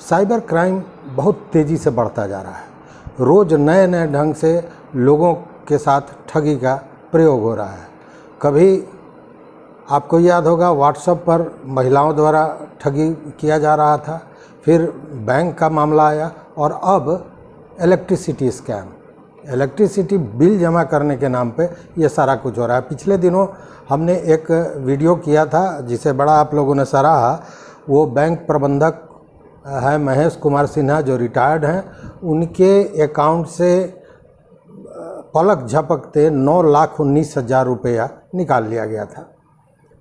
Cyber crime बहुत तेज़ी से बढ़ता जा रहा है। रोज़ नए नए ढंग से लोगों के साथ ठगी का प्रयोग हो रहा है। कभी आपको याद होगा व्हाट्सएप पर महिलाओं द्वारा ठगी किया जा रहा था, फिर बैंक का मामला आया और अब इलेक्ट्रिसिटी स्कैम, इलेक्ट्रिसिटी बिल जमा करने के नाम पे ये सारा कुछ हो रहा है। पिछले दिनों हमने एक वीडियो किया था जिसे बड़ा आप लोगों ने सराहा। वो बैंक प्रबंधक है महेश कुमार सिन्हा जो रिटायर्ड हैं, उनके अकाउंट से पलक झपकते 9,19,000 रुपया निकाल लिया गया था।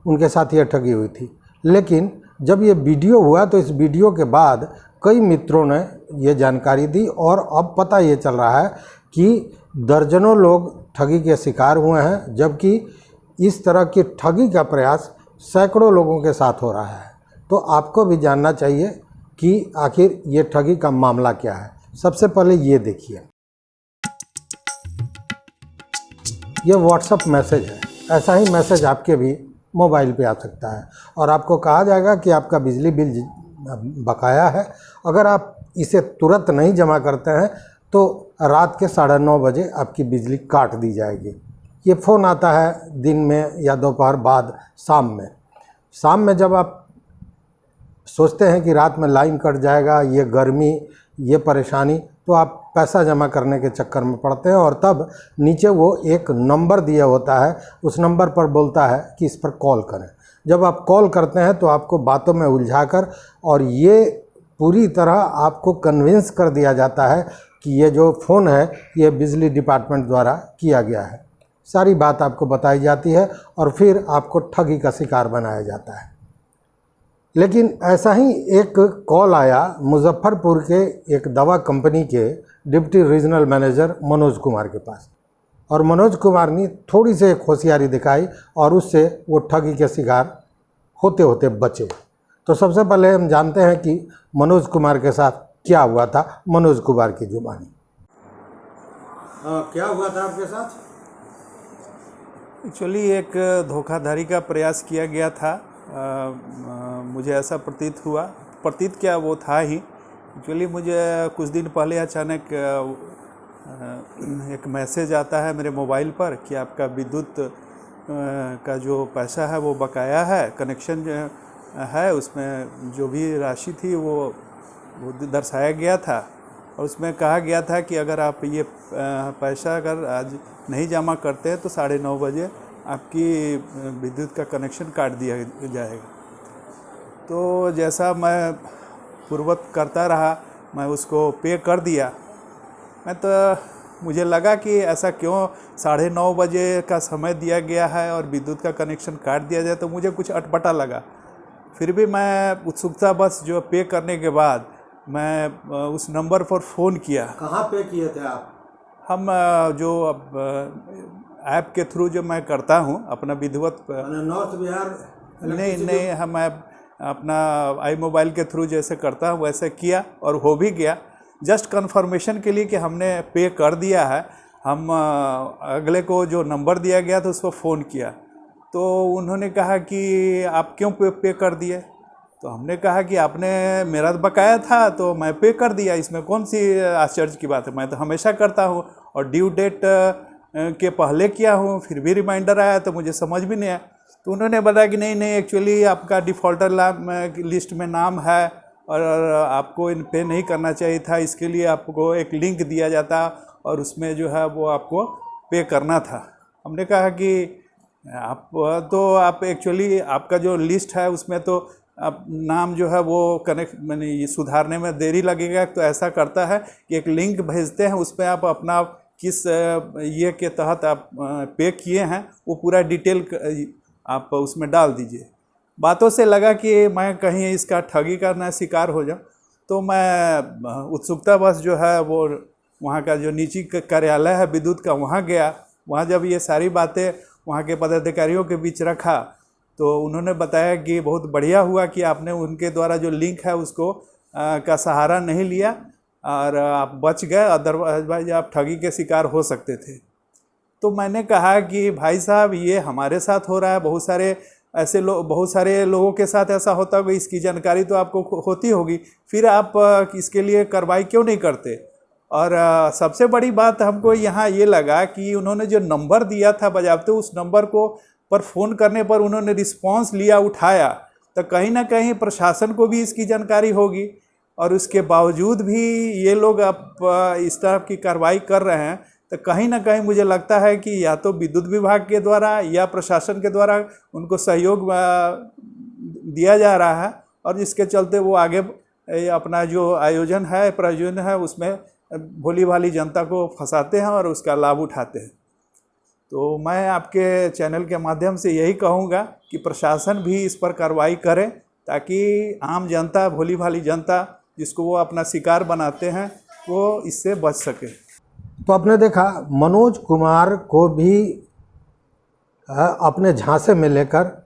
उनके साथ ये ठगी हुई थी। लेकिन जब ये वीडियो हुआ तो इस वीडियो के बाद कई मित्रों ने ये जानकारी दी और अब पता ये चल रहा है कि दर्जनों लोग ठगी के शिकार हुए हैं, जबकि इस तरह की ठगी का प्रयास सैकड़ों लोगों के साथ हो रहा है। तो आपको भी जानना चाहिए कि आखिर ये ठगी का मामला क्या है। सबसे पहले ये देखिए, ये व्हाट्सएप मैसेज है। ऐसा ही मैसेज आपके भी मोबाइल पे आ सकता है और आपको कहा जाएगा कि आपका बिजली बिल बकाया है। अगर आप इसे तुरंत नहीं जमा करते हैं तो रात के 9:30 बजे आपकी बिजली काट दी जाएगी। ये फ़ोन आता है दिन में या दोपहर बाद शाम में जब आप सोचते हैं कि रात में लाइन कट जाएगा, ये गर्मी, ये परेशानी, तो आप पैसा जमा करने के चक्कर में पड़ते हैं और तब नीचे वो एक नंबर दिया होता है, उस नंबर पर बोलता है कि इस पर कॉल करें। जब आप कॉल करते हैं तो आपको बातों में उलझाकर और ये पूरी तरह आपको कन्विंस कर दिया जाता है कि ये जो फ़ोन है ये बिजली डिपार्टमेंट द्वारा किया गया है। सारी बात आपको बताई जाती है और फिर आपको ठगी का शिकार बनाया जाता है। लेकिन ऐसा ही एक कॉल आया मुजफ्फरपुर के एक दवा कंपनी के deputy regional manager Manoj Kumar के पास, और मनोज कुमार ने थोड़ी सी एक होशियारी दिखाई और उससे वो ठगी के शिकार होते होते बचे। तो सबसे पहले हम जानते हैं कि मनोज कुमार के साथ क्या हुआ था। मनोज कुमार की जुबानी। क्या हुआ था आपके साथ? एक्चुअली एक धोखाधड़ी का प्रयास किया गया था। मुझे ऐसा प्रतीत क्या वो था ही। एक्चुअली मुझे कुछ दिन पहले अचानक एक मैसेज आता है मेरे मोबाइल पर कि आपका विद्युत का जो पैसा है वो बकाया है, कनेक्शन है, उसमें जो भी राशि थी वो दर्शाया गया था और उसमें कहा गया था कि अगर आप ये पैसा अगर आज नहीं जमा करते हैं तो 9:30 बजे आपकी विद्युत का कनेक्शन काट दिया जाएगा। तो जैसा मैं पूर्ववत करता रहा, मैं उसको पे कर दिया। मुझे लगा कि ऐसा क्यों 9:30 बजे का समय दिया गया है और विद्युत का कनेक्शन काट दिया जाए, तो मुझे कुछ अटपटा लगा। फिर भी मैं उत्सुकता बस जो पे करने के बाद मैं उस नंबर पर फ़ोन किया। कहाँ पे किए थे आप? हम जो ऐप के थ्रू जो मैं करता हूँ अपना विधिवत नॉर्थ बिहार नहीं हम अपना आई मोबाइल के थ्रू जैसे करता हूँ वैसे किया और हो भी गया। जस्ट कंफर्मेशन के लिए कि हमने पे कर दिया है, हम अगले को जो नंबर दिया गया था उस पर फ़ोन किया तो उन्होंने कहा कि आप क्यों पे कर दिए। तो हमने कहा कि आपने मेरा बकाया था तो मैं पे कर दिया, इसमें कौन सी आश्चर्य की बात है, मैं तो हमेशा करता हूँ और ड्यू डेट के पहले किया हूँ, फिर भी रिमाइंडर आया तो मुझे समझ भी नहीं आया। तो उन्होंने बताया कि नहीं एक्चुअली आपका डिफ़ॉल्टर लिस्ट में नाम है और आपको इन पे नहीं करना चाहिए था, इसके लिए आपको एक लिंक दिया जाता और उसमें जो है वो आपको पे करना था। हमने कहा कि आप एक्चुअली आपका जो लिस्ट है उसमें तो आप नाम जो है वो मैंने सुधारने में देरी लगेगा, तो ऐसा करता है कि एक लिंक भेजते हैं, उस पर आप अपना किस ये के तहत आप पे किए हैं वो पूरा डिटेल आप उसमें डाल दीजिए। बातों से लगा कि मैं कहीं इसका ठगी का ना शिकार हो जाऊं, तो मैं उत्सुकता बस जो है वो वहाँ का जो निजी कार्यालय है विद्युत का वहाँ गया। वहाँ जब ये सारी बातें वहाँ के पदाधिकारियों के बीच रखा तो उन्होंने बताया कि बहुत बढ़िया हुआ कि आपने उनके द्वारा जो लिंक है उसको का सहारा नहीं लिया और आप बच गए, अदरवाइज आप ठगी के शिकार हो सकते थे। तो मैंने कहा कि भाई साहब ये हमारे साथ हो रहा है, बहुत सारे ऐसे बहुत सारे लोगों के साथ ऐसा होता होगा, इसकी जानकारी तो आपको होती होगी, फिर आप इसके लिए कार्रवाई क्यों नहीं करते। और सबसे बड़ी बात हमको यहाँ ये लगा कि उन्होंने जो नंबर दिया था बजाबते, उस नंबर को पर फ़ोन करने पर उन्होंने रिस्पांस लिया, उठाया, तो कहीं ना कहीं प्रशासन को भी इसकी जानकारी होगी। और उसके बावजूद भी ये लोग अब इस तरह की कार्रवाई कर रहे हैं, तो कहीं ना कहीं मुझे लगता है कि या तो विद्युत विभाग के द्वारा या प्रशासन के द्वारा उनको सहयोग दिया जा रहा है, और जिसके चलते वो आगे अपना जो आयोजन है, प्रयोजन है, उसमें भोली भाली जनता को फंसाते हैं और उसका लाभ उठाते हैं। तो मैं आपके चैनल के माध्यम से यही कहूँगा कि प्रशासन भी इस पर कार्रवाई करे, ताकि आम जनता, भोली भाली जनता जिसको वो अपना शिकार बनाते हैं, वो इससे बच सके। तो आपने देखा मनोज कुमार को भी अपने झांसे में लेकर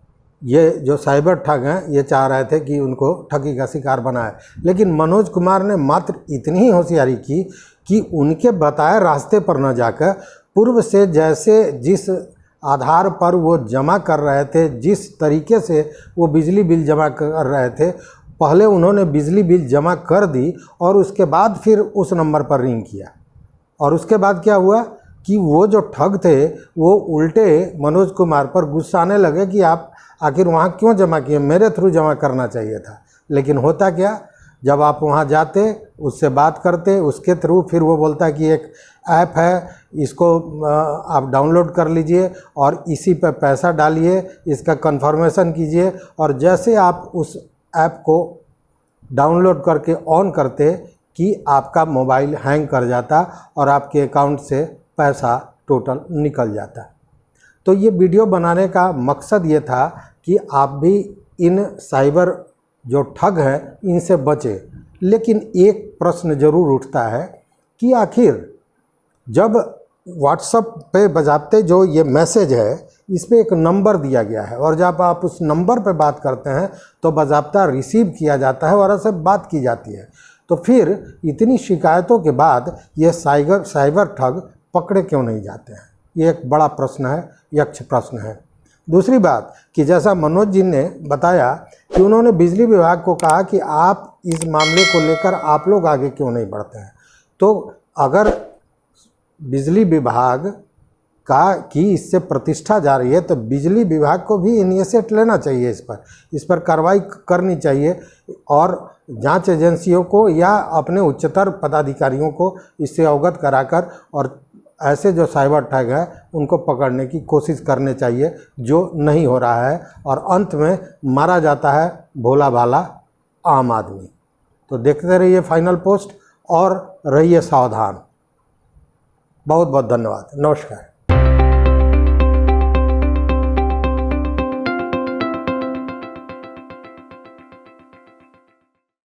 ये जो साइबर ठग हैं ये चाह रहे थे कि उनको ठगी का शिकार बनाए, लेकिन मनोज कुमार ने मात्र इतनी ही होशियारी की कि उनके बताए रास्ते पर न जाकर पूर्व से जैसे जिस आधार पर वो जमा कर रहे थे, जिस तरीके से वो बिजली बिल जमा कर रहे थे, पहले उन्होंने बिजली बिल जमा कर दी और उसके बाद फिर उस नंबर पर रिंग किया। और उसके बाद क्या हुआ कि वो जो ठग थे वो उल्टे मनोज कुमार पर गुस्साने लगे कि आप आखिर वहाँ क्यों जमा किए, मेरे थ्रू जमा करना चाहिए था। लेकिन होता क्या, जब आप वहाँ जाते, उससे बात करते, उसके थ्रू फिर वो बोलता है कि एक ऐप है, इसको आप डाउनलोड कर लीजिए और इसी पे पैसा डालिए, इसका कंफर्मेशन कीजिए। और जैसे आप उस ऐप को डाउनलोड करके ऑन करते कि आपका मोबाइल हैंग कर जाता और आपके अकाउंट से पैसा टोटल निकल जाता। तो ये वीडियो बनाने का मकसद ये था कि आप भी इन साइबर जो ठग हैं इनसे बचें। लेकिन एक प्रश्न ज़रूर उठता है कि आखिर जब व्हाट्सएप पे बजाते जो ये मैसेज है, इस पर एक नंबर दिया गया है और जब आप उस नंबर पे बात करते हैं तो बाज़ाब्ता रिसीव किया जाता है और ऐसे बात की जाती है, तो फिर इतनी शिकायतों के बाद ये साइबर ठग पकड़े क्यों नहीं जाते हैं? ये एक बड़ा प्रश्न है, यक्ष प्रश्न है। दूसरी बात कि जैसा मनोज जी ने बताया कि उन्होंने बिजली विभाग को कहा कि आप इस मामले को लेकर आप लोग आगे क्यों नहीं बढ़ते हैं। तो अगर बिजली विभाग की इससे प्रतिष्ठा जा रही है तो बिजली विभाग को भी इनिशिएट लेना चाहिए, इस पर कार्रवाई करनी चाहिए और जांच एजेंसियों को या अपने उच्चतर पदाधिकारियों को इससे अवगत कराकर और ऐसे जो साइबर ठग है उनको पकड़ने की कोशिश करने चाहिए, जो नहीं हो रहा है और अंत में मारा जाता है भोला भाला आम आदमी। तो देखते रहिए फाइनल पोस्ट और रहिए सावधान। बहुत बहुत धन्यवाद। नमस्कार।